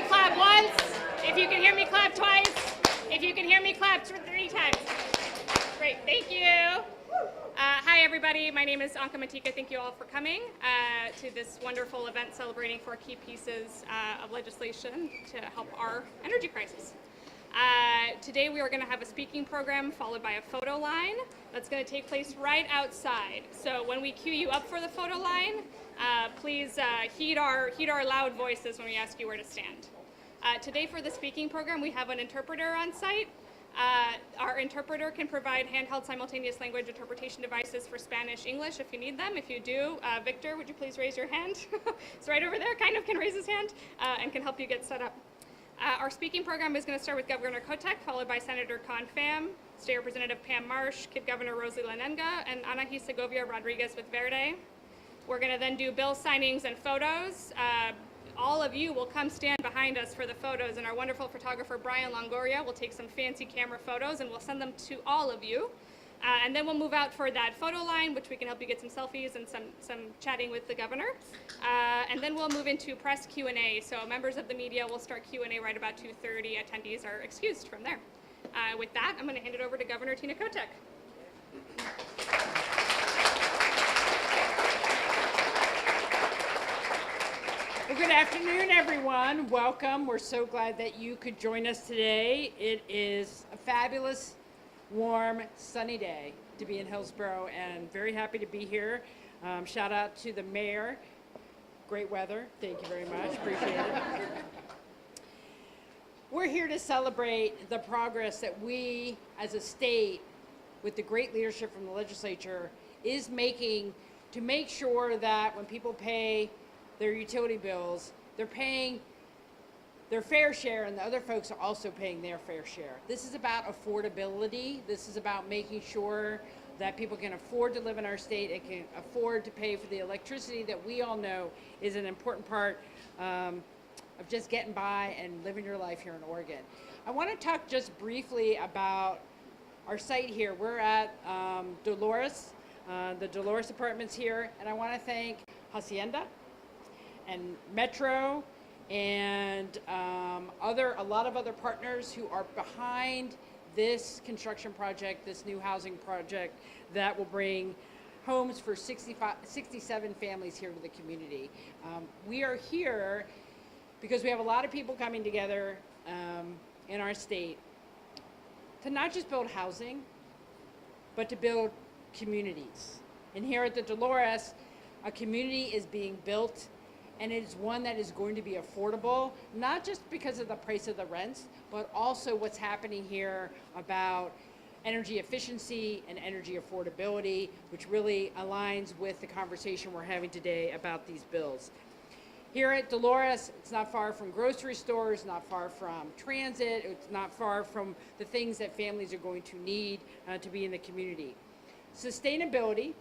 clap once. If you can hear me, clap twice. If you can hear me, clap 3 times. Great, thank you. Hi, everybody. My name is Anka Matika. Thank you all for coming to this wonderful event celebrating 4 key pieces of legislation to help our energy crisis. Today we are going to have a speaking program followed by a photo line that's going to take place right outside. So when we cue you up for the photo line, please heed our loud voices when we ask you where to stand. Today for the speaking program, we have an interpreter on site. Our interpreter can provide handheld simultaneous language interpretation devices for Spanish, English if you need them. If you do, Victor, would you please raise your hand? It's right over there, kind of can raise his hand and can help you get set up. Our speaking program is going to start with Governor Kotek, followed by Senator Con Pham, State Representative Pam Marsh, Kid Governor Rosalie Lanenga, and Anahi Segovia Rodriguez with Verde. We're going to then do bill signings and photos. All of you will come stand behind us for the photos, and our wonderful photographer Brian Longoria will take some fancy camera photos and we'll send them to all of you. And then we'll move out for that photo line, which we can help you get some selfies and some chatting with the governor. And then we'll move into press Q&A. So members of the media will start Q&A right about 2:30. Attendees are excused from there. With that, I'm going to hand it over to Governor Tina Kotek. Well, good afternoon, everyone. Welcome. We're so glad that you could join us today. It is a fabulous, warm, sunny day to be in Hillsboro, and very happy to be here. Shout out to the mayor. Great weather. Thank you very much. Appreciate it. We're here to celebrate the progress that we, as a state, with the great leadership from the legislature, is making to make sure that when people pay their utility bills, they're paying their fair share, and the other folks are also paying their fair share. This is about affordability. This is about making sure that people can afford to live in our state and can afford to pay for the electricity that we all know is an important part of just getting by and living your life here in Oregon. I want to talk just briefly about our site here. We're at Dolores, the Dolores Apartments here, and I want to thank Hacienda and Metro and a lot of other partners who are behind this construction project, this new housing project that will bring homes for 67 families here to the community. We are here because we have a lot of people coming together in our state to not just build housing, but to build communities. And here at the Dolores, a community is being built, and it is one that is going to be affordable, not just because of the price of the rents, but also what's happening here about energy efficiency and energy affordability, which really aligns with the conversation we're having today about these bills. Here at Dolores, it's not far from grocery stores, not far from transit, it's not far from the things that families are going to need to be in the community. Sustainability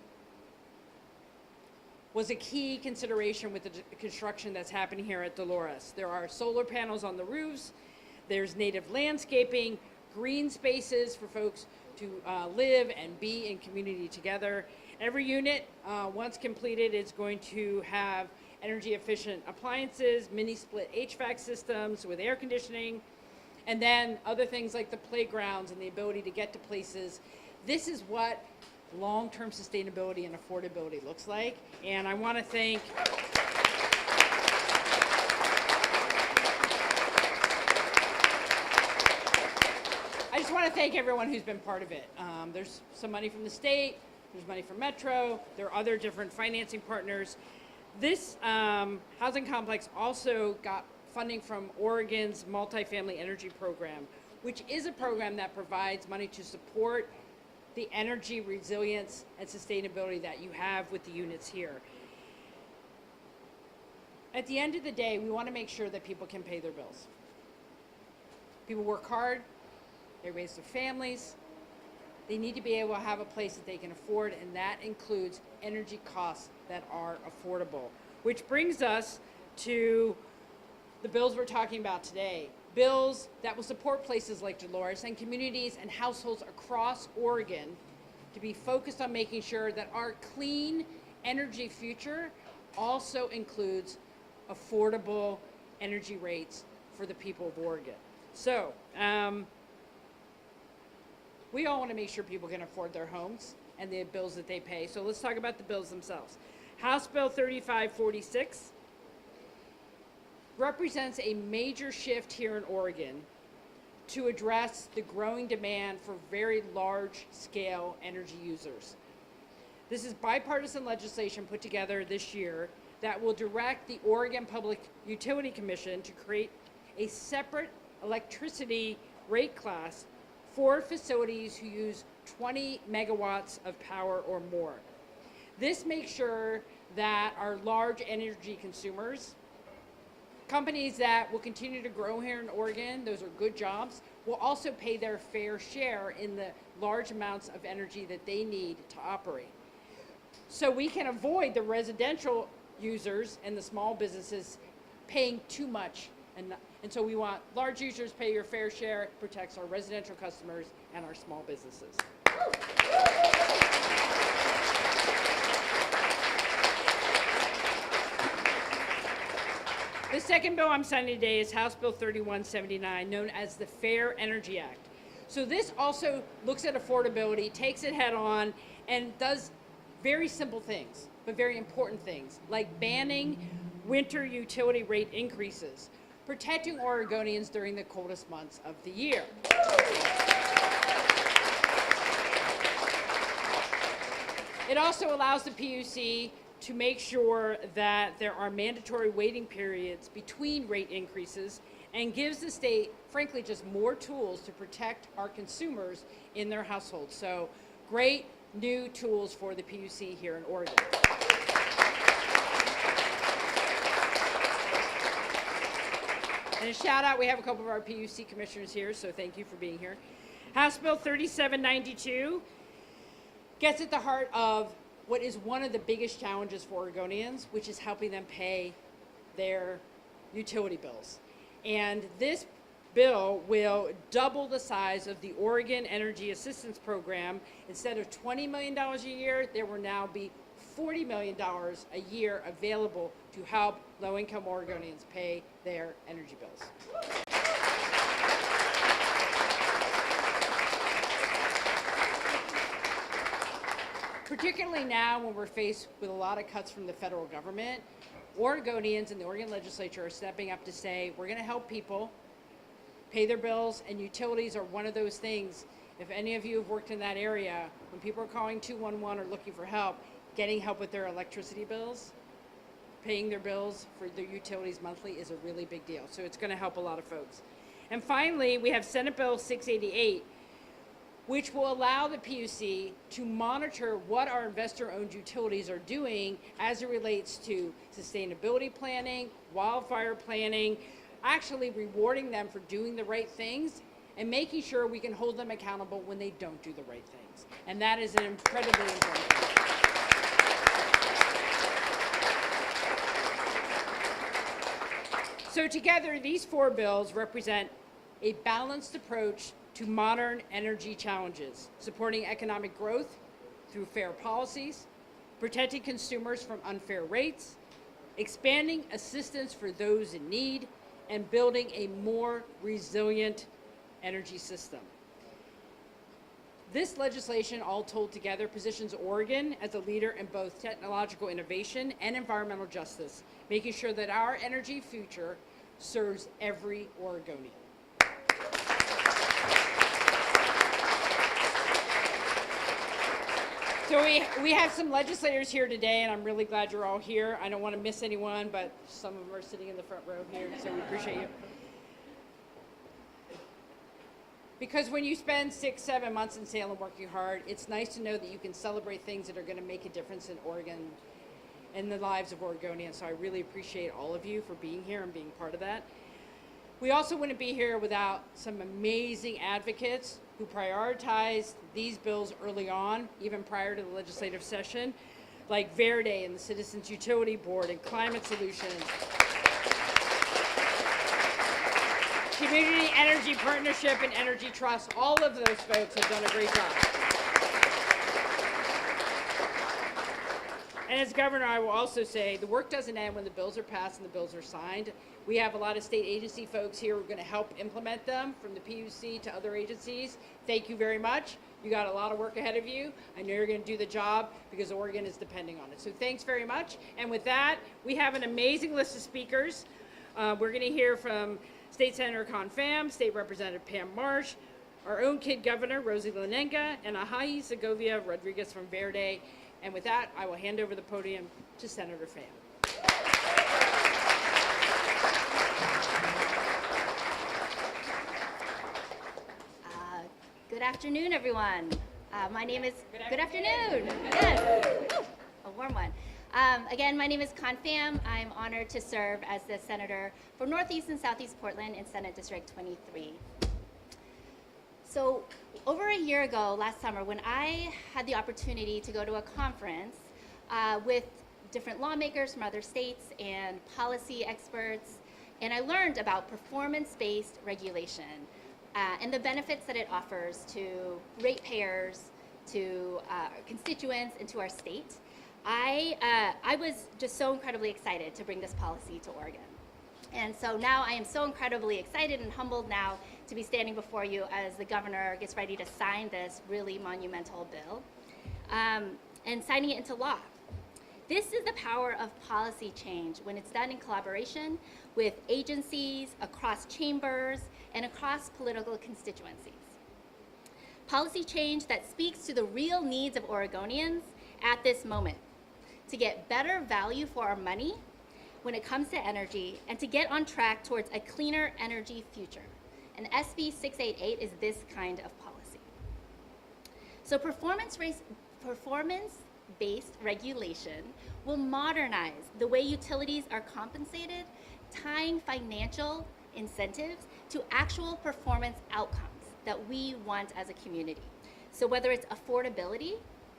was a key consideration with the construction that's happening here at Dolores. There are solar panels on the roofs, there's native landscaping, green spaces for folks to live and be in community together. Every unit, once completed, is going to have energy efficient appliances, mini split HVAC systems with air conditioning, and then other things like the playgrounds and the ability to get to places. This is what long-term sustainability and affordability looks like, and I want to thank everyone who's been part of it. There's some money from the state, there's money from Metro, there are other different financing partners. This housing complex also got funding from Oregon's Multifamily Energy Program, which is a program that provides money to support the energy resilience and sustainability that you have with the units here. At the end of the day, we want to make sure that people can pay their bills. People work hard, they raise their families, they need to be able to have a place that they can afford, and that includes energy costs that are affordable. Which brings us to the bills we're talking about today. Bills that will support places like Dolores and communities and households across Oregon to be focused on making sure that our clean energy future also includes affordable energy rates for the people of Oregon. So, we all want to make sure people can afford their homes and the bills that they pay. So let's talk about the bills themselves. House Bill 3546 represents a major shift here in Oregon to address the growing demand for very large-scale energy users. This is bipartisan legislation put together this year that will direct the Oregon Public Utility Commission to create a separate electricity rate class for facilities who use 20 megawatts of power or more. This makes sure that our large energy consumers, companies that will continue to grow here in Oregon, those are good jobs, will also pay their fair share in the large amounts of energy that they need to operate. So we can avoid the residential users and the small businesses paying too much. And so we want large users pay your fair share, protects our residential customers and our small businesses. The second bill I'm signing today is House Bill 3179, known as the Fair Energy Act. So this also looks at affordability, takes it head on, and does very simple things, but very important things, like banning winter utility rate increases, protecting Oregonians during the coldest months of the year. It also allows the PUC to make sure that there are mandatory waiting periods between rate increases and gives the state, frankly, just more tools to protect our consumers in their households. So great new tools for the PUC here in Oregon. And a shout out, we have a couple of our PUC commissioners here, so thank you for being here. House Bill 3792 gets at the heart of what is one of the biggest challenges for Oregonians, which is helping them pay their utility bills. And this bill will double the size of the Oregon Energy Assistance Program. Instead of $20 million a year, there will now be $40 million a year available to help low-income Oregonians pay their energy bills. Particularly now when we're faced with a lot of cuts from the federal government, Oregonians and the Oregon legislature are stepping up to say, we're going to help people pay their bills, and utilities are one of those things. If any of you have worked in that area, when people are calling 211 or looking for help, getting help with their electricity bills, paying their bills for their utilities monthly is a really big deal. So it's going to help a lot of folks. And finally, we have Senate Bill 688, which will allow the PUC to monitor what our investor-owned utilities are doing as it relates to sustainability planning, wildfire planning, actually rewarding them for doing the right things and making sure we can hold them accountable when they don't do the right things. And that is an incredibly important thing. So together, these four bills represent a balanced approach to modern energy challenges, supporting economic growth through fair policies, protecting consumers from unfair rates, expanding assistance for those in need, and building a more resilient energy system. This legislation, all told together, positions Oregon as a leader in both technological innovation and environmental justice, making sure that our energy future serves every Oregonian. So we have some legislators here today, and I'm really glad you're all here. I don't want to miss anyone, but some of them are sitting in the front row here, so we appreciate you. Because when you spend 6-7 months in Salem working hard, it's nice to know that you can celebrate things that are going to make a difference in Oregon and the lives of Oregonians. So I really appreciate all of you for being here and being part of that. We also wouldn't be here without some amazing advocates who prioritized these bills early on, even prior to the legislative session, like Verde and the Citizens Utility Board and Climate Solutions. Community Energy Partnership and Energy Trust, all of those folks have done a great job. And as governor, I will also say the work doesn't end when the bills are passed and the bills are signed. We have a lot of state agency folks here who are going to help implement them, from the PUC to other agencies. Thank you very much. You got a lot of work ahead of you. I know you're going to do the job because Oregon is depending on it. So thanks very much. And with that, we have an amazing list of speakers. We're going to hear from State Senator Con Pham, State Representative Pam Marsh, our own kid governor, Rosie Lanenga, and Ahayi Segovia Rodriguez from Verde. And with that, I will hand over the podium to Senator Pham. Good afternoon, everyone. My name is, good afternoon. Yes. Woo, a warm one. Again, my name is Con Pham. I'm honored to serve as the senator for Northeast and Southeast Portland in Senate District 23. So over a year ago, last summer, when I had the opportunity to go to a conference with different lawmakers from other states and policy experts, and I learned about performance-based regulation and the benefits that it offers to ratepayers, to constituents, and to our state, I was just so incredibly excited to bring this policy to Oregon. And so now I am so incredibly excited and humbled now to be standing before you as the governor gets ready to sign this really monumental bill and signing it into law. This is the power of policy change when it's done in collaboration with agencies, across chambers, and across political constituencies. Policy change that speaks to the real needs of Oregonians at this moment, to get better value for our money when it comes to energy, and to get on track towards a cleaner energy future. And SB 688 is this kind of policy. So performance-based regulation will modernize the way utilities are compensated, tying financial incentives to actual performance outcomes that we want as a community. So whether it's affordability,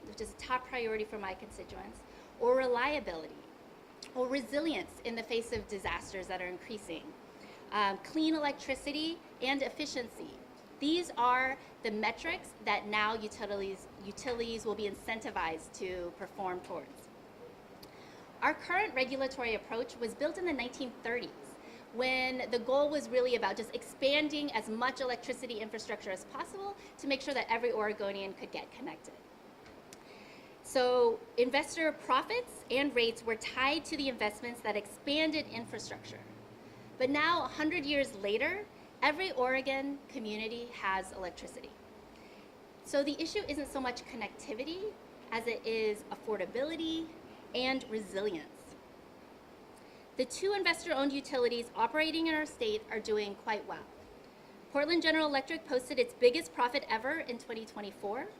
which is a top priority for my constituents, or reliability, or resilience in the face of disasters that are increasing, clean electricity and efficiency. These are the metrics that now utilities will be incentivized to perform towards. Our current regulatory approach was built in the 1930s, when the goal was really about just expanding as much electricity infrastructure as possible to make sure that every Oregonian could get connected. So investor profits and rates were tied to the investments that expanded infrastructure. But now, 100 years later, every Oregon community has electricity. So the issue isn't so much connectivity as it is affordability and resilience. The two investor-owned utilities operating in our state are doing quite well. Portland General Electric posted its biggest profit ever in 2024,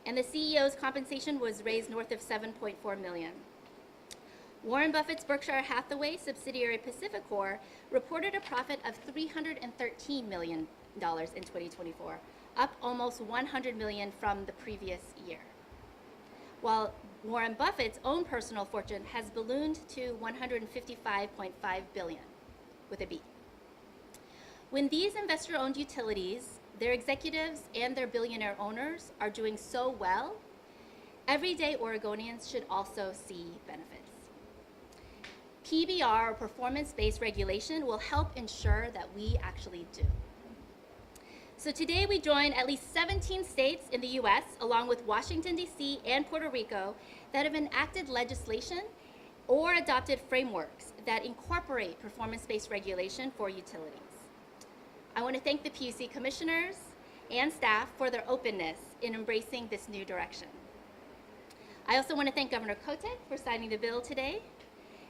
and the CEO's compensation was raised north of $7.4 million. Warren Buffett's Berkshire Hathaway subsidiary Pacificor reported a profit of $313 million in 2024, up almost $100 million from the previous year. While Warren Buffett's own personal fortune has ballooned to $155.5 billion, with a B. When these investor-owned utilities, their executives and their billionaire owners are doing so well, everyday Oregonians should also see benefits. PBR, or performance-based regulation, will help ensure that we actually do. So today we join at least 17 states in the US, along with Washington, D.C. and Puerto Rico, that have enacted legislation or adopted frameworks that incorporate performance-based regulation for utilities. I want to thank the PUC commissioners and staff for their openness in embracing this new direction. I also want to thank Governor Kotek for signing the bill today.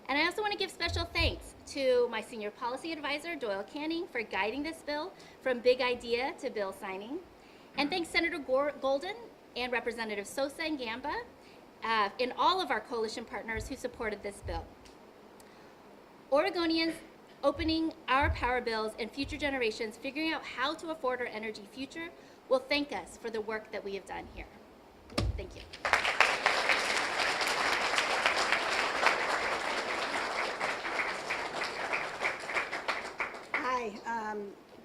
And I also want to give special thanks to my senior policy advisor, Doyle Canning, for guiding this bill from big idea to bill signing. And thanks Senator Golden and Representative Sosa and Gamba, and all of our coalition partners who supported this bill. Oregonians opening our power bills and future generations figuring out how to afford our energy future will thank us for the work that we have done here. Thank you. Hi,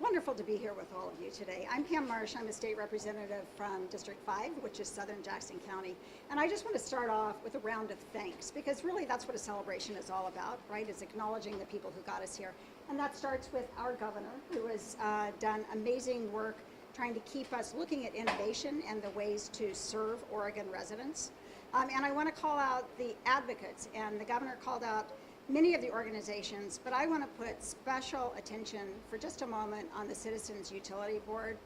wonderful wonderful to be here with all of you today. I'm Pam Marsh. I'm a state representative from District 5, which is Southern Jackson County. And I just want to start off with a round of thanks, because really that's what a celebration is all about, right? Is acknowledging the people who got us here. And that starts with our governor, who has done amazing work trying to keep us looking at innovation and the ways to serve Oregon residents. And I want to call out the advocates, and the governor called out many of the organizations, but I want to put special attention for just a moment on the Citizens Utility Board.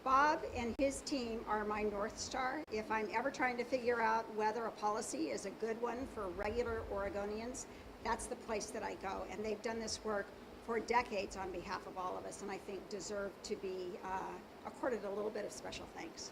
Bob and his team are my North Star. If I'm ever trying to figure out whether a policy is a good one for regular Oregonians, that's the place that I go. And they've done this work for decades on behalf of all of us, and I think deserve to be accorded a little bit of special thanks.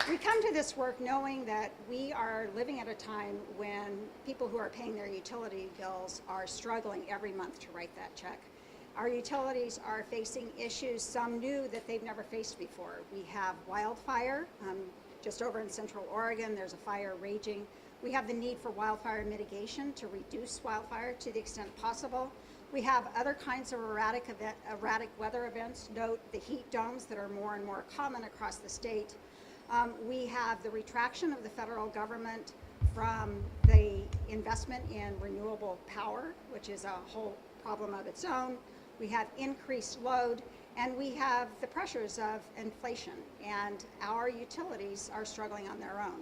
We come to this work knowing that we are living at a time when people who are paying their utility bills are struggling every month to write that check. Our utilities are facing issues, some new, that they've never faced before. We have wildfire. Just over in Central Oregon, there's a fire raging. We have the need for wildfire mitigation to reduce wildfire to the extent possible. We have other kinds of erratic weather events. Note the heat domes that are more and more common across the state. We have the retraction of the federal government from the investment in renewable power, which is a whole problem of its own. We have increased load, and we have the pressures of inflation, and our utilities are struggling on their own.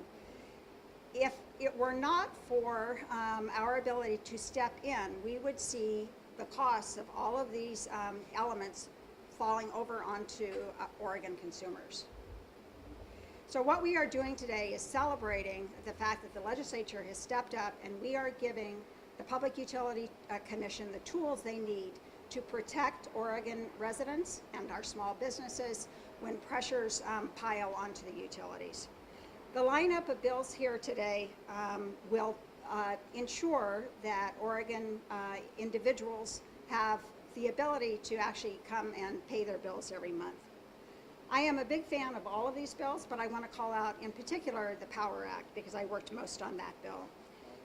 If it were not for our ability to step in, we would see the costs of all of these elements falling over onto Oregon consumers. So what we are doing today is celebrating the fact that the legislature has stepped up, and we are giving the Public Utility Commission the tools they need to protect Oregon residents and our small businesses when pressures pile onto the utilities. The lineup of bills here today will ensure that Oregon individuals have the ability to actually come and pay their bills every month. I am a big fan of all of these bills, but I want to call out in particular the Power Act, because I worked most on that bill.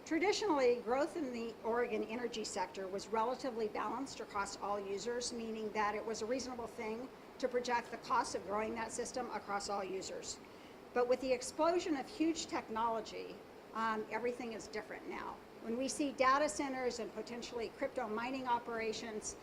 Traditionally, growth in the Oregon energy sector was relatively balanced across all users, meaning that it was a reasonable thing to project the cost of growing that system across all users. But with the explosion of huge technology, everything is different now. When we see data centers and potentially crypto mining operations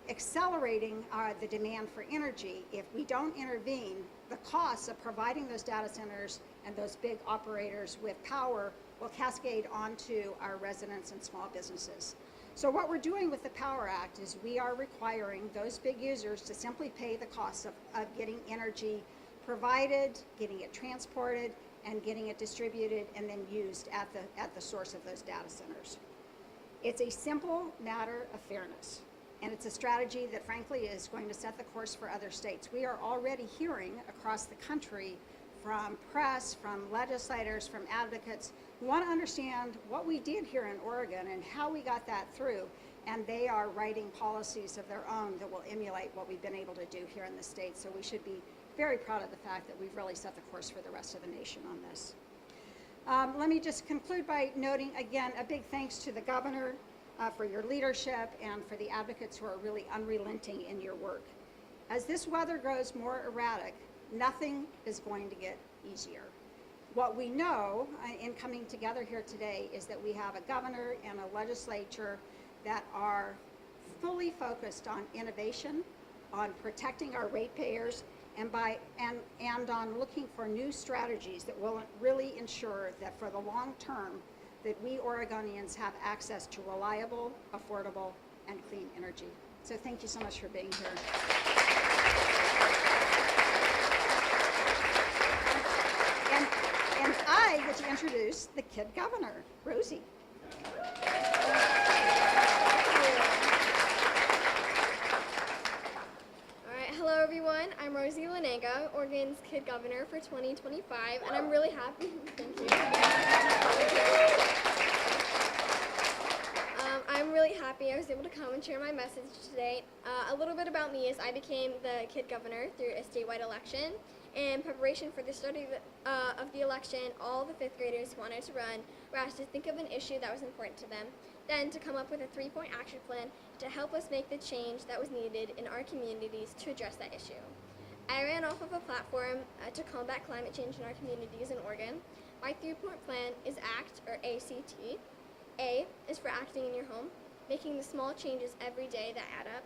accelerating the demand for energy, if we don't intervene, the costs of providing those data centers and those big operators with power will cascade onto our residents and small businesses. So what we're doing with the Power Act is we are requiring those big users to simply pay the cost of getting energy provided, getting it transported, and getting it distributed and then used at the source of those data centers. It's a simple matter of fairness, and it's a strategy that frankly is going to set the course for other states. We are already hearing across the country from press, from legislators, from advocates who want to understand what we did here in Oregon and how we got that through, and they are writing policies of their own that will emulate what we've been able to do here in the state. So we should be very proud of the fact that we've really set the course for the rest of the nation on this. Let me just conclude by noting again a big thanks to the governor for your leadership and for the advocates who are really unrelenting in your work. As this weather grows more erratic, nothing is going to get easier. What we know in coming together here today is that we have a governor and a legislature that are fully focused on innovation, on protecting our ratepayers, and on looking for new strategies that will really ensure that for the long term that we Oregonians have access to reliable, affordable, and clean energy. So thank you so much for being here. And I get to introduce the kid governor, Rosie. Hello everyone, I'm Rosie Lanega, Oregon's Kid Governor for 2025, and I'm really happy, thank you. I'm really happy I was able to come and share my message today. A little bit about me is I became the Kid Governor through a statewide election, In preparation for the start of the election, all the 5th graders who wanted to run were asked to think of an issue that was important to them, then to come up with a 3-point action plan to help us make the change that was needed in our communities to address that issue. I ran off of a platform to combat climate change in our communities in Oregon. My 3-point plan is ACT, or ACT. A is for acting in your home, making the small changes every day that add up.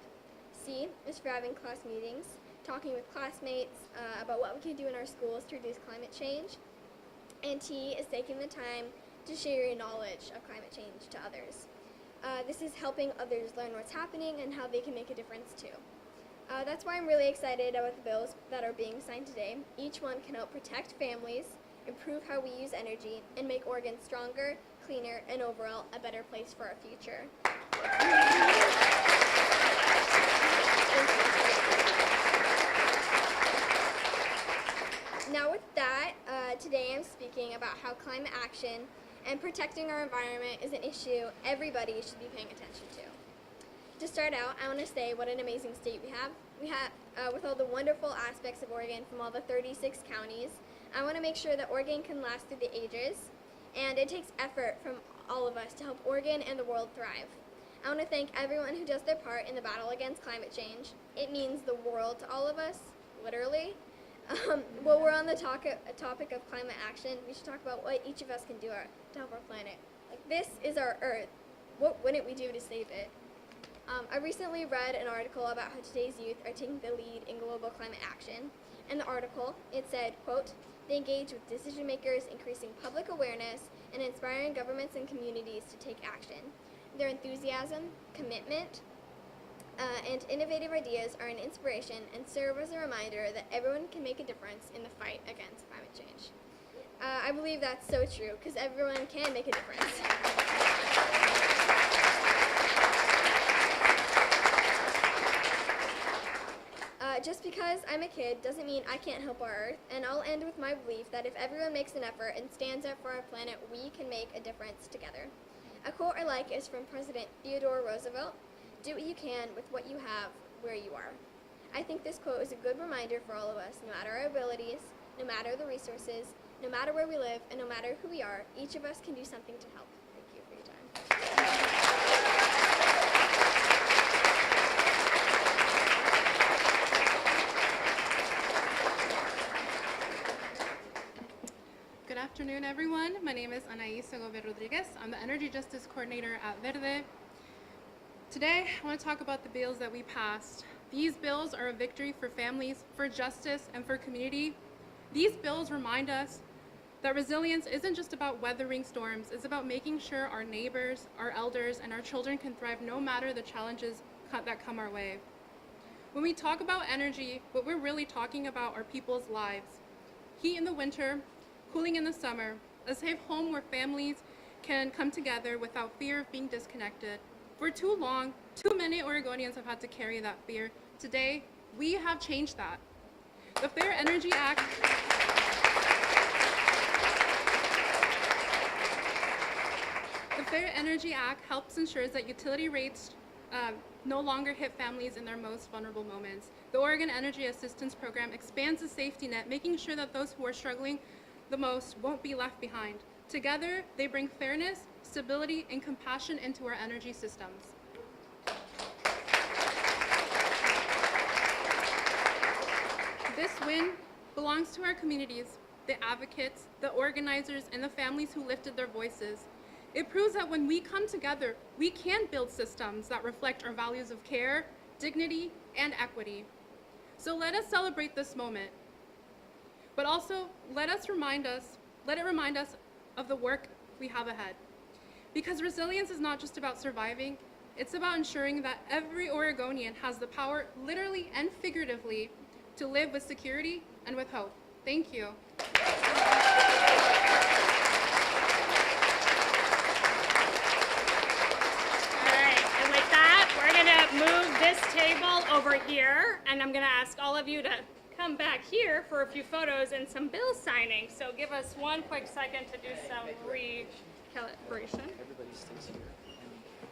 C is for having class meetings, talking with classmates about what we can do in our schools to reduce climate change. And T is taking the time to share your knowledge of climate change to others. This is helping others learn what's happening and how they can make a difference too. That's why I'm really excited about the bills that are being signed today. Each one can help protect families, improve how we use energy, and make Oregon stronger, cleaner, and overall a better place for our future. Now with that, today I'm speaking about how climate action and protecting our environment is an issue everybody should be paying attention to. To start out, I want to say what an amazing state we have. With all the wonderful aspects of Oregon from all the 36 counties, I want to make sure that Oregon can last through the ages, and it takes effort from all of us to help Oregon and the world thrive. I want to thank everyone who does their part in the battle against climate change. It means the world to all of us, literally. While we're on the topic of climate action, we should talk about what each of us can do to help our planet. Like, this is our Earth. What wouldn't we do to save it? I recently read an article about how today's youth are taking the lead in global climate action. In the article, it said, quote, "They engage with decision makers, increasing public awareness, and inspiring governments and communities to take action. Their enthusiasm, commitment, and innovative ideas are an inspiration and serve as a reminder that everyone can make a difference in the fight against climate change." I believe that's so true, because everyone can make a difference. Just because I'm a kid doesn't mean I can't help our Earth, and I'll end with my belief that if everyone makes an effort and stands up for our planet, we can make a difference together. A quote I like is from President Theodore Roosevelt: "Do what you can with what you have where you are." I think this quote is a good reminder for all of us, no matter our abilities, no matter the resources, no matter where we live, and no matter who we are, each of us can do something to help. Thank you for your time. Good afternoon, everyone. My name is Anaís Segovia Rodriguez. I'm the Energy Justice Coordinator at Verde. Today, I want to talk about the bills that we passed. These bills are a victory for families, for justice, and for community. These bills remind us that resilience isn't just about weathering storms. It's about making sure our neighbors, our elders, and our children can thrive no matter the challenges that come our way. When we talk about energy, what we're really talking about are people's lives. Heat in the winter, cooling in the summer, a safe home where families can come together without fear of being disconnected. For too long, too many Oregonians have had to carry that fear. Today, we have changed that. The Fair Energy Act helps ensure that utility rates no longer hit families in their most vulnerable moments. The Oregon Energy Assistance Program expands the safety net, making sure that those who are struggling the most won't be left behind. Together, they bring fairness, stability, and compassion into our energy systems. This win belongs to our communities, the advocates, the organizers, and the families who lifted their voices. It proves that when we come together, we can build systems that reflect our values of care, dignity, and equity. So let us celebrate this moment. But also, let it remind us of the work we have ahead. Because resilience is not just about surviving, it's about ensuring that every Oregonian has the power, literally and figuratively, to live with security and with hope. Thank you. Move this table over here, and I'm going to ask all of you to come back here for a few photos and some bill signing. So give us one quick second to do some recalibration. Everybody stays here.